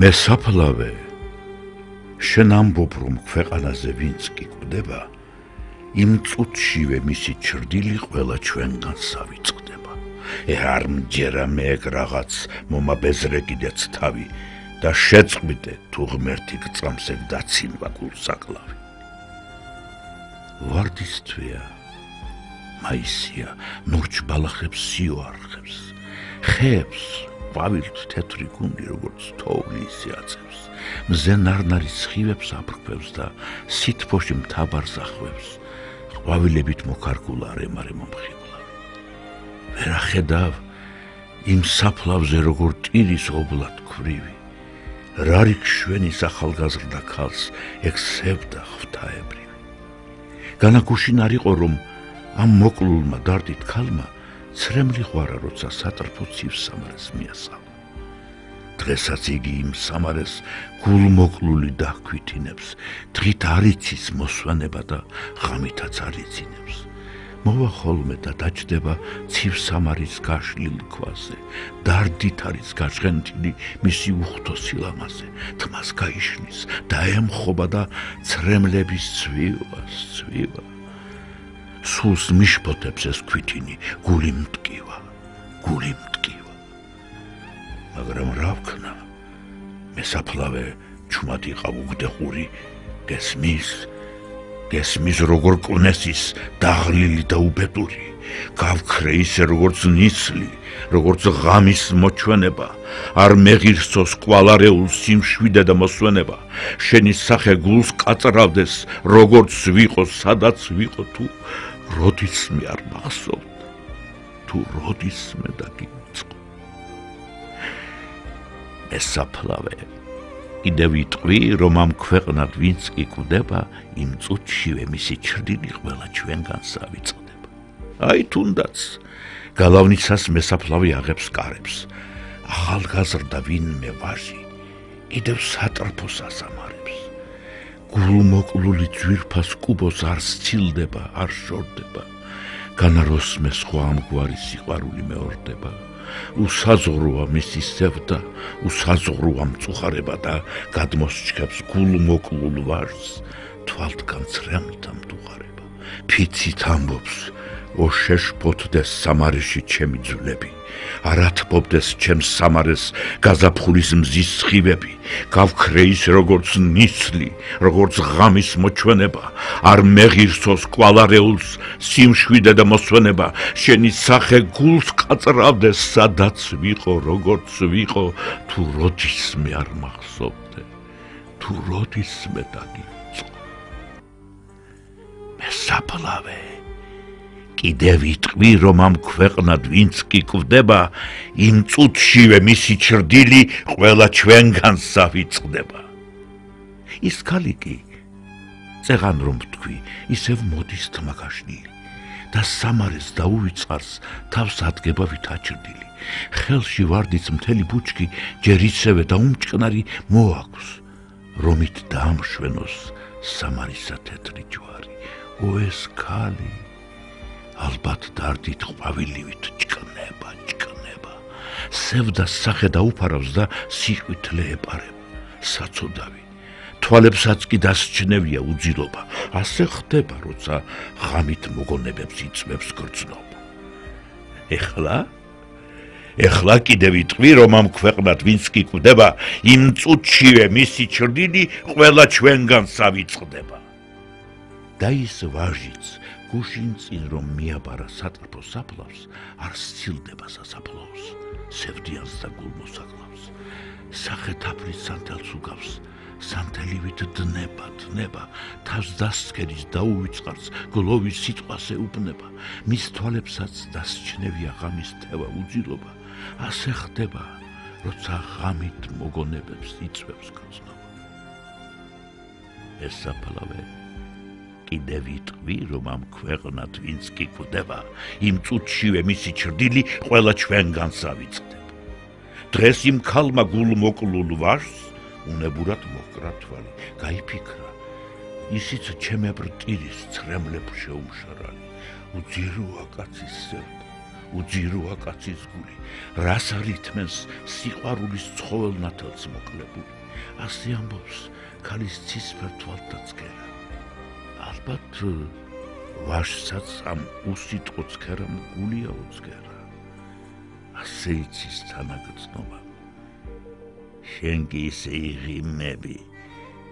მე საფლავე შენ ამბობ რომ ქვეყანაზე ვინც კი კვდება იმ წუთშივე მისი ჩრდილი ყველა ჩვენგან სავიწყდება არ მჯერა მე ეგ რაღაც მომაბეზრე კიდეც თავი და შეწყვიტე თუ ღმერთი გწამს ეგ დაცინვა გულსაკლავი ვარდისთვია მაისია ნურჩ ბალახებს სიო არხებს ხეებს ყვავილთ თეთრი გუნდი როგორც თოვლი ისე აწევს მზე ნარნარის სხივებს აფრქვევს და სითბოში მთაბარს ახვევს ყვავილებით მოქარგულა რემარე მომხიბლავი ვერ ახედავ იმ საფლავზე როგორ ტირის ობლად ქვრივი რარიქ შვენის ახალგაზრდა ქალს ეგ სევდა ღვთაებრივი განაგუშინ არ იყო რომ ამ მოკლულმა დარდით ქალმა ცრემლი ღვარა როცა სატრფო ცივ სამარეს მიასალ დღესაც იგი იმ სამარეს გულმოკლული დაჰქვითინებს დღით არ იცის მოსვენება და ღამითაც არ იცინებს მოვა ხოლმე და დაჯდება ცივ სამარის გაშლილ ქვაზე დარდით არის გაჟღენთილი მისი უხთო სილამაზე თმას გაიშლის და ემხობა და ცრემლების ცვივა სულს მიშფოთებს ეს ქვითინი გული მტკივა მაგრამ რა ვქნა მე საფლავე ჩუმად იყავ უგდეხური გესმის როგორ კვნესის დაღლილი და უბედური გავქრე ისე როგორც ნისლი როგორც ღამის მოჩვენება არ მეღირსოს კვალარეულ სიმშვიდე და მოსვენება შენი სახე გულს კაწრავდეს როგორც ვიყო სადაც ვიყო თუ როდისმე არ მახსოვდა თუ როდისმე დაგიწყო მე საფლავე კიდევ ვიტყვი რომ ამ ქვეყნად ვინც კი კვდება იმ წუთშივე მისი ჩრდილი ყველა ჩვენგან სავიწყდება აი თუნდაც გალავნიცას მე საფლავე აღებს კარებს ახალგაზრდა ვინმე ვაჟი კიდევ სატრფოს ასამარებს გულმოკლული ძვირფას კუბოს არ სცილდება არ შორდება განაროსმე სხვა ამგვარი სიყვარული მეორდება უსაზღვროა მისი სევდა უსაზღვროა მწუხარება და გადმოსჩქებს გულმოკლულ ვაჟს თვალთგან ცრემლთა მდუღარება ფიცით ამბობს ოშეშფოთდეს სამარეში ჩემი ძვლები არათბობდეს ჩემს სამარეს გაზაფხულის მზის სხივები გავქრე ის როგორც ნისლი როგორც ღამის მოჩვენება არ მეღირსოს კვალარეულს სიმშვიდე და მოსვენება შენი სახე გულს კაწრავდეს სადაც ვიყო როგორც ვიყო თუ როდისმე არ მახსოვდე თუ როდისმე დაგიწყო მე საფლავე კიდევ ვიტყვი რომ ამ ქვეყნად ვინც კი კვდება იმ წუთშივე მისი ჩრდილი ყველა ჩვენგან სავიწყდება ის ქალი კი წეღან რომ ვთქვი ისევ მოდის თმა გაშლილი და სამარეს დაუვიწყარს თავს ადგება ვით აჭრდილი ხელში ვარდის მთელი ბუჩქი ჯერ ისევე დაუმჭკნარი მოაქვს რომით დაამშვენოს სამარისა თეთრი ჯვარი ეს ქალი ალბათ დარდით ყვავილივით ჭკნება სევდას სახე დაუფარავს და სიყვითლე ეპარება საწოდავი თვალებსაც კი დასჩნევია უძილობა ასე ხდება როცა ღამით მოგონებებს იწვევს გრძნობა ეხლა კიდევ ვიტყვი რომ ამ ქვეყნად ვინც კი კვდება იმ წუთშივე მისი ჩრდილი ყველა ჩვენგან სავიწყდება და ის ვაჟიც გუშინ წინ რომ მიაბარა სატრფო საფლავს არ სცილდება სასაფლაოს სევდიანს და გულმოსაკლავს სახე თაფლის სანთელს უგავს სანთელივით დნება თავს დასცქერის დაუვიწყარს გლოვის სიტყვას ეუბნება მის თვალებსაც დასჩნევია ღამის თევა უძილობა ასე ხდება როცა ღამით მოგონებებს იწვევს გრძნობა ეს საფლავე კიდევ ვიტყვი რომ ამ ქვეყნად ვინც კი კვდება იმ წუთშივე მისი ჩრდილი ყველა ჩვენგან სავიწყდება დღეს იმ ქალმა გულმოკლულ ვაჟს უნებურად მოჰკრა თვალი გაიფიქრა ისიც ჩემებრ ტირის ცრემლებ შეუმშრალი უძიროა კაცის სევდა უძიროა კაცის გული, რას არითმენს სიყვარულის ცხოველ ნათელს მოკლებული, ასე ამბობს ქალის ცისფერ თვალთაცქერა. ალბათ ვაშსაც ამ უსიტყვო ცქერამ გულია უცქერა. ასე იცის თანაგრძნობა. შენ კი ისე იღიმები,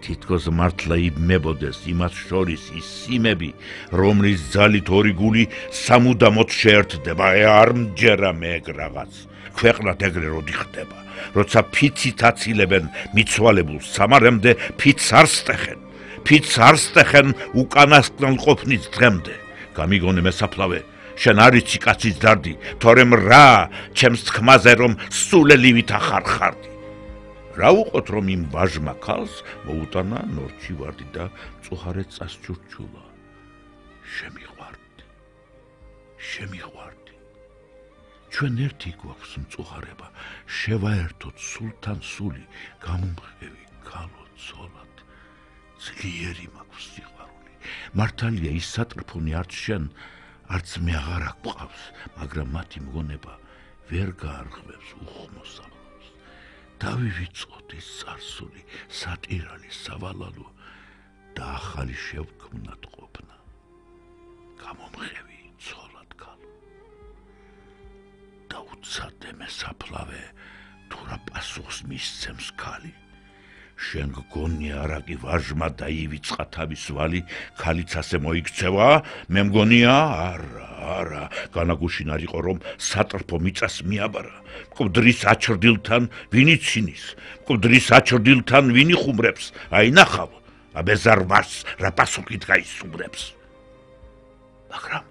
თითქოს მართლა იბმებოდეს იმათ შორის ის სიმები, რომლის ძალით ორი გული სამუდამოდ შეერთდება, არ მჯერა მე ეგ რაღაც. ქვეყნად ეგრე როდი ხდება, როცა ფიცით აცილებენ მიცვალებულ სამარემდე, ფიცს არ სტეხენ, ფიცს არ სტეხენ უკანასკნელ ყოფნის დღემდე. გამიგონე მესაფლავე, შენ არ იცი კაცის დარდი, თორემ რა ჩემს თქმაზე რომ სულელივით ახარხარდი. რა უყოთ რომ იმ ვაჟმა ქალს მოუტანა ნორჩი ვარდი და მწუხარე წასჩურჩულა. შემიყვარდი. ჩვენ ერთი გვაქვს მწუხარება, შევაერთოთ სულთან სული, გამომხევი ქალო ცოლად. ძლიერი მაქვს სიყვარული. მართალია ის სატრფონი არც შენ, არც მე აღარ აგვყავს, მაგრამ მათი მგონება ვერ გაარღვევს უხმოს ავლავს. დავივიწყოთ ის წარსული, სატირალი, სავალალო და ახალი შევქმნათ ყოფნა. გამომხევი ცოლად ქალო. და უცადე მესაფლავე, თუ რა პასუხს მისცემს ქალი. შენ გგონია არა კი ვაჟმა დაივიწყა თავის ვალი, ქალიც ასე მოიქცევა, მე მგონია არა, განაგუშინ არ იყო რომ სატრფო მიწას მიაბარა. მკვდრის აჩრდილთან ვინ იცინის, მკვდრის აჩრდილთან ვინ იხუმრებს, აი ნახავ, აბეზარ ვაჟს რა პასუხით გაისუმრებს. მაგრამ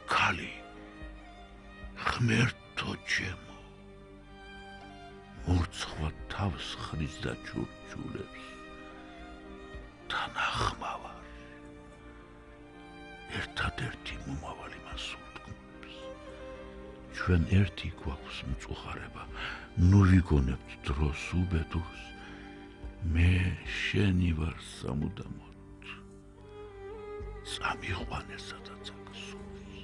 ქალი ღმერთო ჩემო, მორცხვა თავს ხრის და ჩურჩულებს, თანახმავარ, ერთადერთი მომავალი მას უთქმობს. ჩვენ ერთი გვაქვს მწუხარება, ნუ ვიგონებთ დროს უბედურს, მე შენი ვარ სამუდამოდ, წამიყვანე სადაც აქ სულს.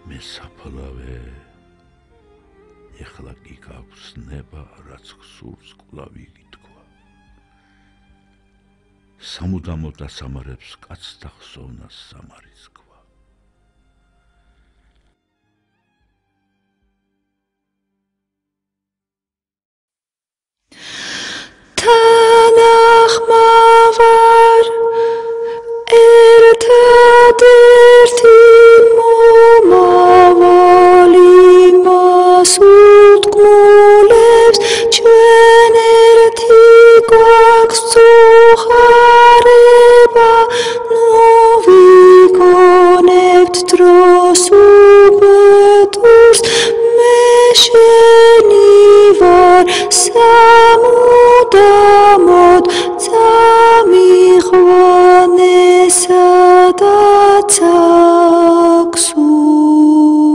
მე საფლავე, ეხლა კი გაქვს ნება, რაც გსურს კვლავ იგითქვა. სამუდამოდ ასამარებს კაცთა ხსოვნას სამარის ქვა. თანახმავარ ერთადერთი მომავალი მას უთქმულებს, ჩვენ ერთი გვაქვს მწუხარება, ნუ ვიგონებთ დროს უბედურს, მე შენი ვარ სამუდამოდ, წამიყვანე სადაც აქ სურს.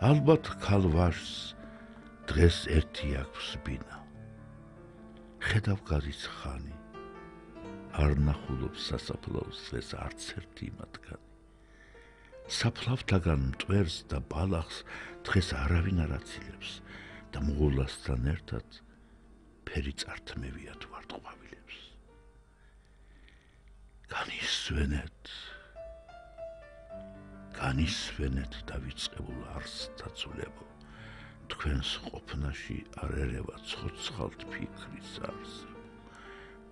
ალბათ ქალვაშს დღეს ერთი აქვს ბინა. ხედავ გადის ხანი, არ ნახულობს სასაფლაოს დღეს არც ერთი მათგანი. საფლავთაგან მტვერს და ბალახს დღეს არავინ არ აცილებს და მოულასთან ერთად ფერი წართმევიათ ვარტყავილებს. განისვენეთ დავიწყებულ არსთა ცულებო, თქვენს ყოფნაში არ ერევა ცოცხალთ ფიქრის არსებო.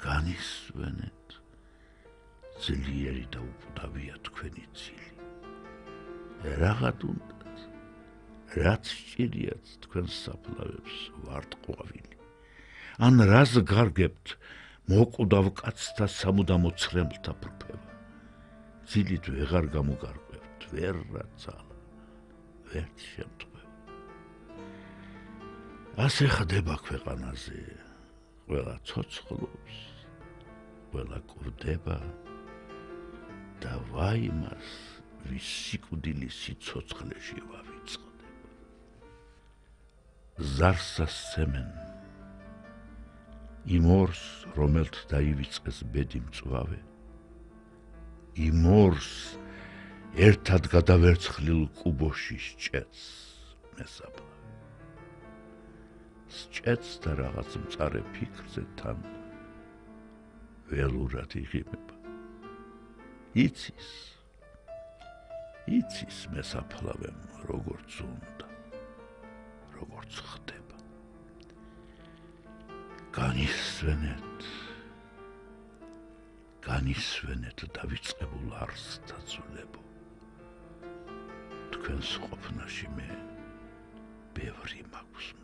განისვენეთ, ძლიერი და უკვდავია თქვენი ცილი. რაღაც უნდათ, რაც სჭირიათ თქვენს საფლავებს ვარტყავილი. ან რას გარგებთ მოკვდავ კაცთა სამუდამო ცრემლთა პრფება. ძილით ვეღარ გამოგარკვევთ, ვერ რაცალა, ვერც შემთხვევა. ასე ხდება ქვეყანაზე, ყველა ცოცხლობს, ყველა კვდება და ვაიმას ვის სიკვდილი სიცოცხლეში ვავიწყდება. ზარსა სცემენ იმ ორს, რომელთ დაივიწყეს ბედი მწვავე, იმ ორს ერთად გადავერცხლილ კუბოში სჭეთს მესაფლავე. სჭეთს და რაღაც მწარე ფიქრზე თან ველურად იღიმება. იცის მესაფლავემ როგორც უნდა, როგორც ხდება. განისვენეთ დავიწყებულ არსთა ძვლებო. თქვენს ყოფნაში მე ბევრი მაქვს